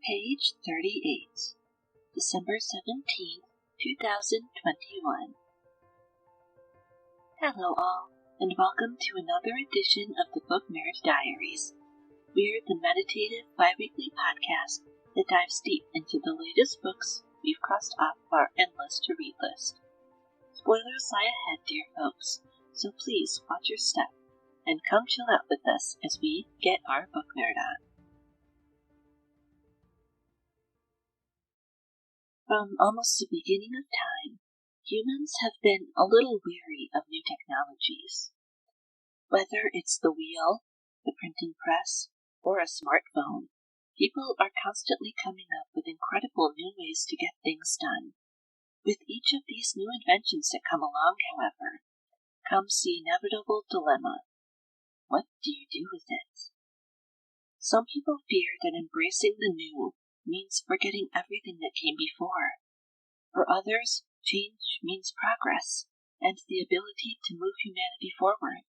Page 38, December 17th, 2021. Hello all, and welcome to another edition of the Book Nerd Diaries. We're the meditative bi-weekly podcast that dives deep into the latest books we've crossed off our endless to-read list. Spoilers lie ahead, dear folks, so please watch your step and come chill out with us as we get our book nerd on. From almost the beginning of time, humans have been a little weary of new technologies. Whether it's the wheel, the printing press, or a smartphone, people are constantly coming up with incredible new ways to get things done. With each of these new inventions that come along, however, comes the inevitable dilemma. What do you do with it? Some people fear that embracing the new means forgetting everything that came before. For others, change means progress and the ability to move humanity forward.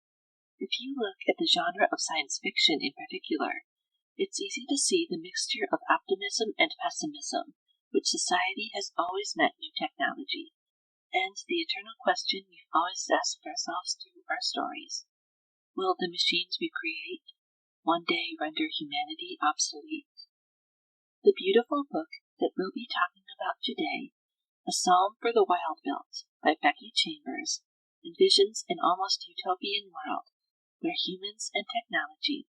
If you look at the genre of science fiction in particular, it's easy to see the mixture of optimism and pessimism which society has always met new technology, and the eternal question we've always asked ourselves through our stories. Will the machines we create one day render humanity obsolete? The beautiful book that we'll be talking about today, A Psalm for the Wild-Built by Becky Chambers, envisions an almost utopian world where humans and technology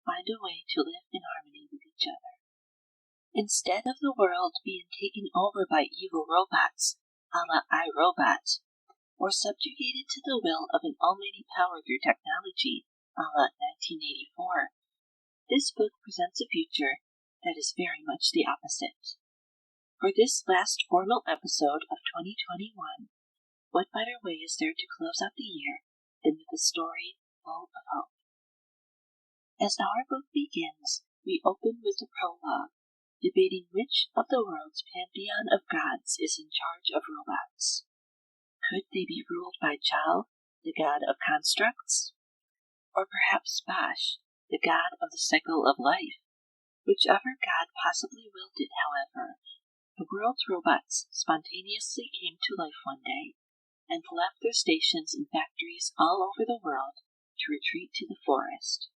find a way to live in harmony with each other. Instead of the world being taken over by evil robots a la iRobot, or subjugated to the will of an almighty power through technology a la 1984, this book presents a future that is very much the opposite. For this last formal episode of 2021, what better way is there to close out the year than with a story full of hope? As our book begins, we open with the prologue, debating which of the world's pantheon of gods is in charge of robots. Could they be ruled by Chal, the god of constructs? Or perhaps Bash, the god of the cycle of life? Whichever god possibly willed it, however, the world's robots spontaneously came to life one day and left their stations in factories all over the world to retreat to the forest.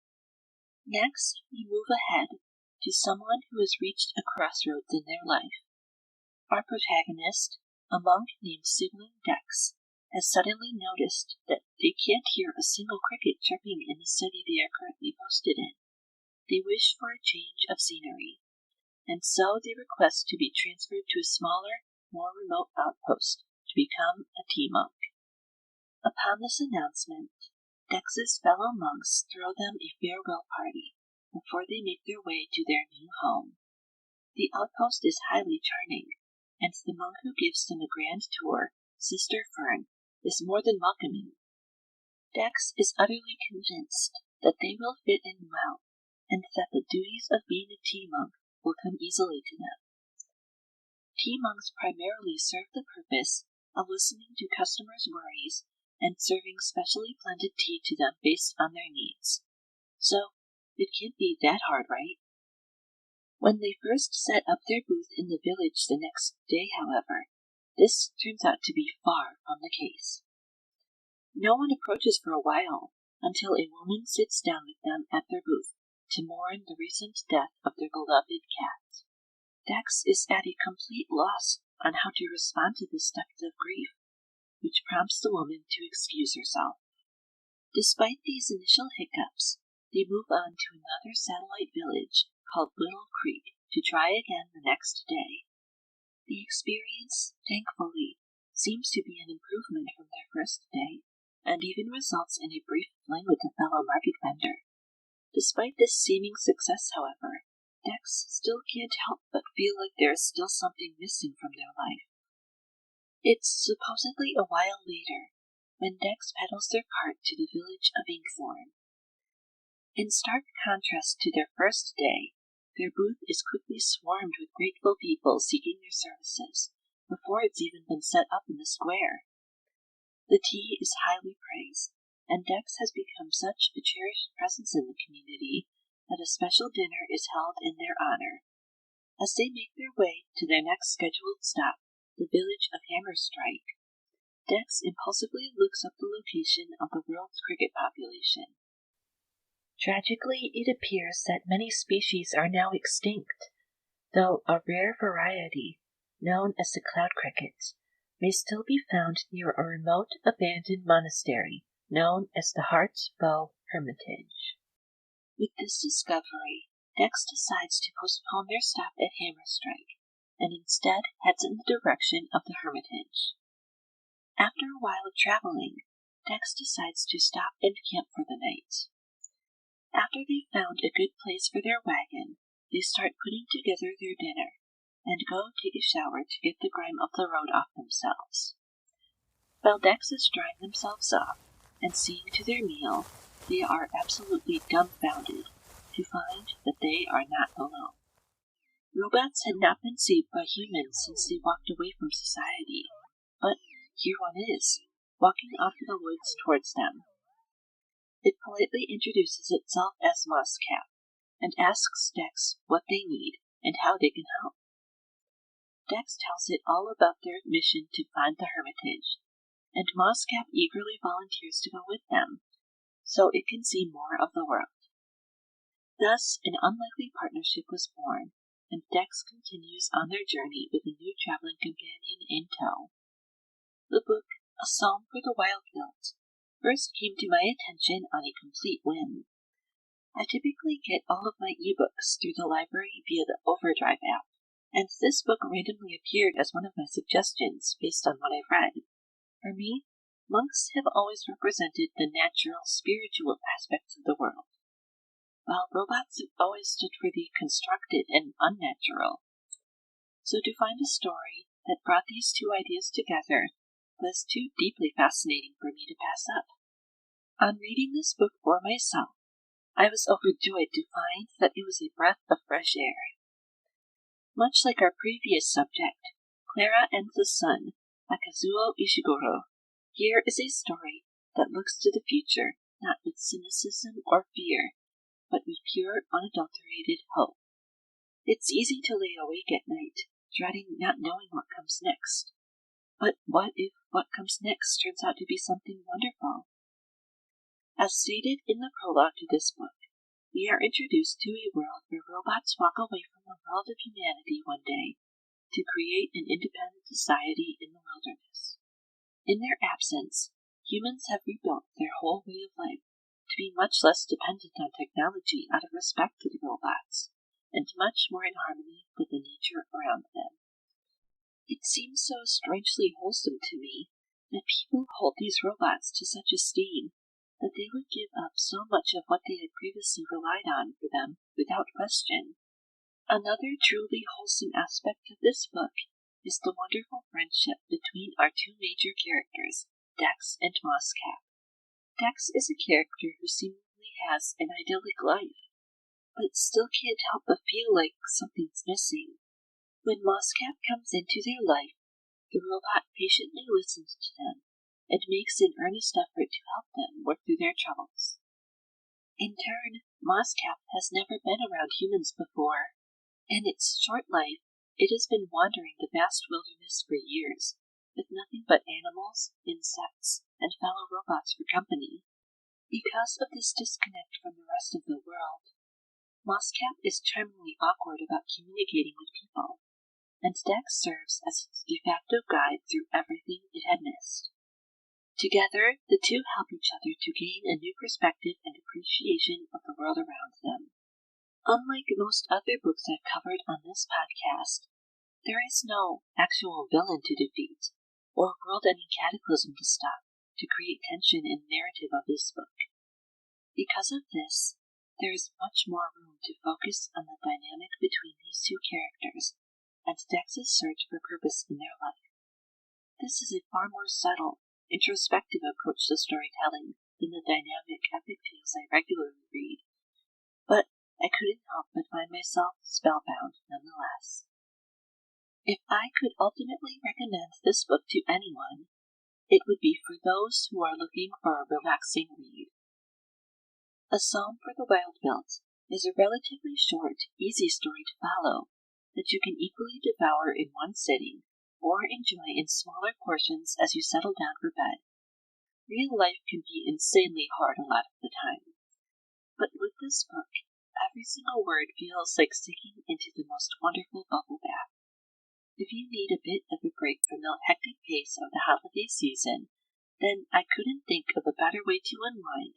Next, we move ahead to someone who has reached a crossroads in their life. Our protagonist, a monk named Sibling Dex, has suddenly noticed that they can't hear a single cricket chirping in the city they are currently posted in. They wish for a change of scenery, and so they request to be transferred to a smaller, more remote outpost to become a tea monk. Upon this announcement, Dex's fellow monks throw them a farewell party before they make their way to their new home. The outpost is highly charming, and the monk who gives them a grand tour, Sister Fern, is more than welcoming. Dex is utterly convinced that they will fit in well, and that the duties of being a tea monk will come easily to them. Tea monks primarily serve the purpose of listening to customers' worries and serving specially blended tea to them based on their needs. So, it can't be that hard, right? When they first set up their booth in the village the next day, however, this turns out to be far from the case. No one approaches for a while until a woman sits down with them at their booth to mourn the recent death of their beloved cat. Dex is at a complete loss on how to respond to this depth of grief, which prompts the woman to excuse herself. Despite these initial hiccups, they move on to another satellite village called Little Creek to try again the next day. The experience, thankfully, seems to be an improvement from their first day, and even results in a brief fling with a fellow market vendor. Despite this seeming success, however, Dex still can't help but feel like there is still something missing from their life. It's supposedly a while later when Dex pedals their cart to the village of Inkthorn. In stark contrast to their first day, their booth is quickly swarmed with grateful people seeking their services before it's even been set up in the square. The tea is highly praised, and Dex has become such a cherished presence in the community that a special dinner is held in their honor. As they make their way to their next scheduled stop, the village of Hammerstrike, Dex impulsively looks up the location of the world's cricket population. Tragically, it appears that many species are now extinct, though a rare variety, known as the cloud cricket, may still be found near a remote abandoned monastery known as the Heart's Bow Hermitage. With this discovery, Dex decides to postpone their stop at Hammerstrike, and instead heads in the direction of the Hermitage. After a while of traveling, Dex decides to stop and camp for the night. After they've found a good place for their wagon, they start putting together their dinner, and go take a shower to get the grime of the road off themselves. While Dex is drying themselves off and seeing to their meal, they are absolutely dumbfounded to find that they are not alone. Robots had not been saved by humans since they walked away from society, but here one is, walking off in the woods towards them. It politely introduces itself as Mosscap, and asks Dex what they need and how they can help. Dex tells it all about their mission to find the Hermitage, and Mosscap eagerly volunteers to go with them, so it can see more of the world. Thus, an unlikely partnership was born, and Dex continues on their journey with a new traveling companion in tow. The book, A Psalm for the Wild-Built, first came to my attention on a complete whim. I typically get all of my ebooks through the library via the Overdrive app, and this book randomly appeared as one of my suggestions based on what I've read. For me, monks have always represented the natural, spiritual aspects of the world, while robots have always stood for the constructed and unnatural. So to find a story that brought these two ideas together was too deeply fascinating for me to pass up. On reading this book for myself, I was overjoyed to find that it was a breath of fresh air. Much like our previous subject, Clara and the Sun, by Kazuo Ishiguro, here is a story that looks to the future not with cynicism or fear, but with pure, unadulterated hope. It's easy to lay awake at night, dreading not knowing what comes next. But what if what comes next turns out to be something wonderful? As stated in the prologue to this book, we are introduced to a world where robots walk away from the world of humanity one day to create an independent society in the wilderness. In their absence, humans have rebuilt their whole way of life to be much less dependent on technology out of respect to the robots, and much more in harmony with the nature around them. It seems so strangely wholesome to me that people hold these robots to such esteem that they would give up so much of what they had previously relied on for them without question. Another truly wholesome aspect of this book is the wonderful friendship between our two major characters, Dex and Mosscap. Dex is a character who seemingly has an idyllic life, but still can't help but feel like something's missing. When Mosscap comes into their life, the robot patiently listens to them and makes an earnest effort to help them work through their troubles. In turn, Mosscap has never been around humans before. In its short life, it has been wandering the vast wilderness for years, with nothing but animals, insects, and fellow robots for company. Because of this disconnect from the rest of the world, Mosscap is charmingly awkward about communicating with people, and Dex serves as its de facto guide through everything it had missed. Together, the two help each other to gain a new perspective and appreciation of the world around them. Unlike most other books I've covered on this podcast, there is no actual villain to defeat, or world-ending cataclysm to stop, to create tension in the narrative of this book. Because of this, there is much more room to focus on the dynamic between these two characters and Dex's search for purpose in their life. This is a far more subtle, introspective approach to storytelling than the dynamic epic tales I regularly read, but I couldn't help but find myself spellbound nonetheless. If I could ultimately recommend this book to anyone, it would be for those who are looking for a relaxing read. A Psalm for the Wild-Built is a relatively short, easy story to follow, that you can equally devour in one sitting or enjoy in smaller portions as you settle down for bed. Real life can be insanely hard a lot of the time, but with this book, every single word feels like sinking into the most wonderful bubble bath. If you need a bit of a break from the hectic pace of the holiday season, then I couldn't think of a better way to unwind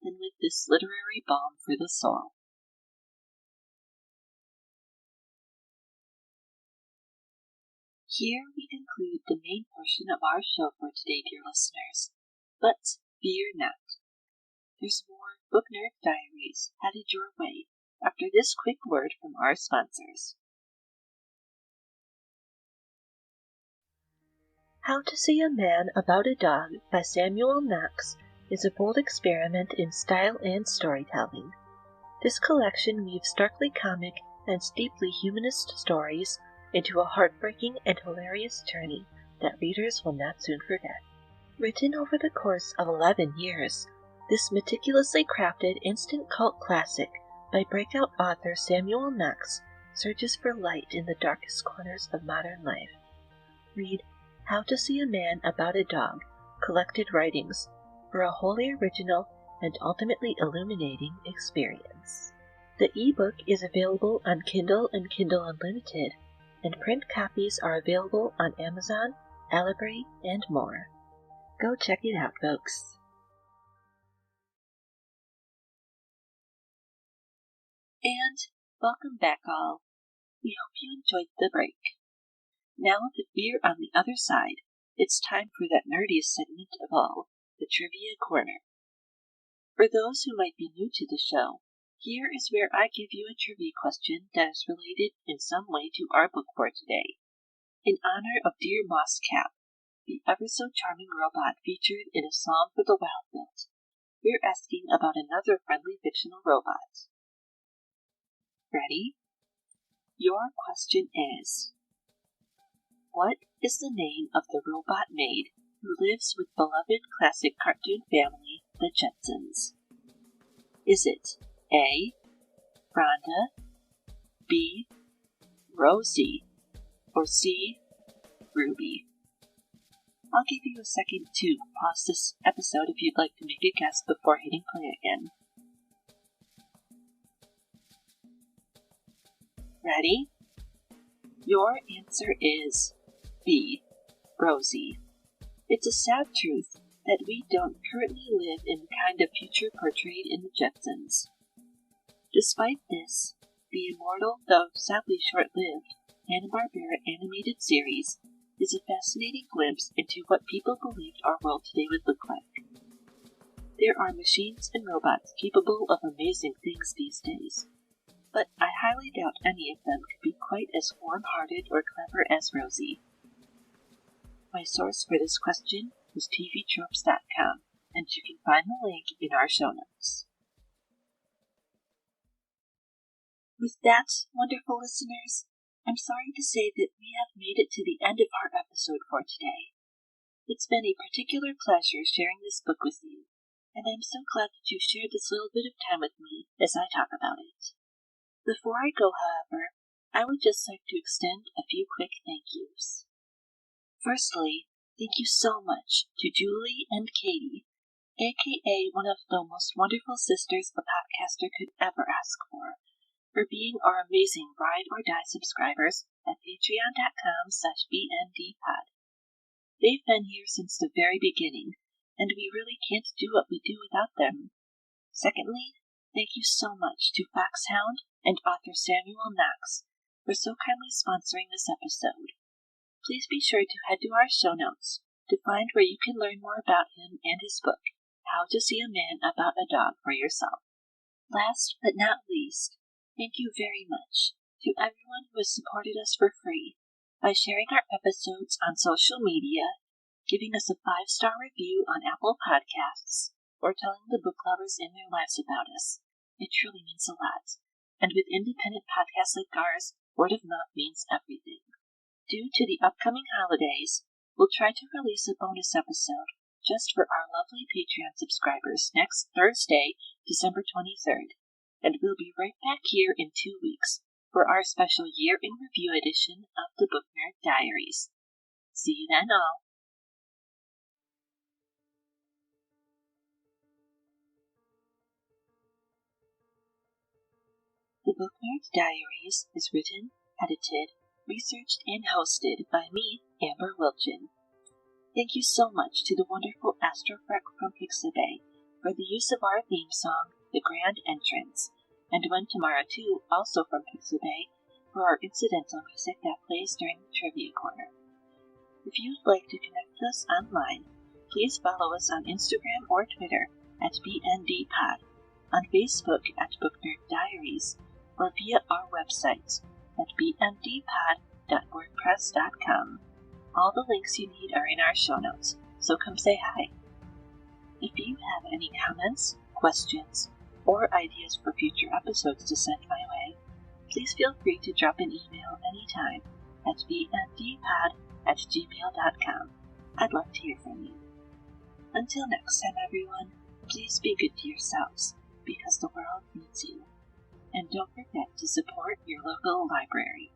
than with this literary balm for the soul. Here we conclude the main portion of our show for today, dear listeners. But fear not. There's more Book Nerd Diaries headed your way after this quick word from our sponsors. How to See a Man About a Dog by Samuel Knox is a bold experiment in style and storytelling. This collection weaves starkly comic and steeply humanist stories into a heartbreaking and hilarious journey that readers will not soon forget. Written over the course of 11 years, this meticulously crafted instant cult classic by breakout author Samuel Knox searches for light in the darkest corners of modern life. Read How to See a Man About a Dog, Collected Writings, for a wholly original and ultimately illuminating experience. The ebook is available on Kindle and Kindle Unlimited, and print copies are available on Amazon, Alibrary, and more. Go check it out, folks. And welcome back, all. We hope you enjoyed the break. Now that we're on the other side, it's time for that nerdiest segment of all, the Trivia Corner. For those who might be new to the show, here is where I give you a trivia question that is related in some way to our book for today. In honor of dear Moss Cap, the ever-so-charming robot featured in A Psalm for the Wild-Built, we're asking about another friendly fictional robot. Ready? Your question is, what is the name of the robot maid who lives with beloved classic cartoon family, the Jetsons? Is it A. Rhonda, B. Rosie, or C. Ruby? I'll give you a second to pause this episode if you'd like to make a guess before hitting play again. Ready? Your answer is B. Rosie. It's a sad truth that we don't currently live in the kind of future portrayed in the Jetsons. Despite this, the immortal, though sadly short-lived, Hanna-Barbera animated series is a fascinating glimpse into what people believed our world today would look like. There are machines and robots capable of amazing things these days, but I highly doubt any of them could be quite as warm-hearted or clever as Rosie. My source for this question was tvtropes.com, and you can find the link in our show notes. With that, wonderful listeners, I'm sorry to say that we have made it to the end of our episode for today. It's been a particular pleasure sharing this book with you, and I'm so glad that you shared this little bit of time with me as I talk about it. Before I go, however, I would just like to extend a few quick thank yous. Firstly, thank you so much to Julie and Katie, aka one of the most wonderful sisters a podcaster could ever ask for being our amazing Ride or Die subscribers at patreon.com/bndpod. They've been here since the very beginning, and we really can't do what we do without them. Secondly, thank you so much to Foxhound and author Samuel Knox for so kindly sponsoring this episode. Please be sure to head to our show notes to find where you can learn more about him and his book, How to See a Man About a Dog, for yourself. Last but not least, thank you very much to everyone who has supported us for free by sharing our episodes on social media, giving us a 5-star review on Apple Podcasts, or telling the book lovers in their lives about us. It truly means a lot. And with independent podcasts like ours, word of mouth means everything. Due to the upcoming holidays, we'll try to release a bonus episode just for our lovely Patreon subscribers next Thursday, December 23rd. And we'll be right back here in 2 weeks for our special Year in Review edition of the Book Nerd Diaries. See you then all. The Book Nerd Diaries is written, edited, researched, and hosted by me, Amber Wilchin. Thank you so much to the wonderful Astrofreck from Pixabay for the use of our theme song, The Grand Entrance, and When Tomorrow Too, also from Pixabay, for our incidental music that plays during the Trivia Corner. If you'd like to connect with us online, please follow us on Instagram or Twitter at BNDPod, on Facebook at Book Nerd Diaries, or via our website at bndpod.wordpress.com. All the links you need are in our show notes, so come say hi. If you have any comments, questions, or ideas for future episodes to send my way, please feel free to drop an email anytime at bndpod@gmail.com. I'd love to hear from you. Until next time, everyone, please be good to yourselves, because the world needs you. And don't forget to support your local library.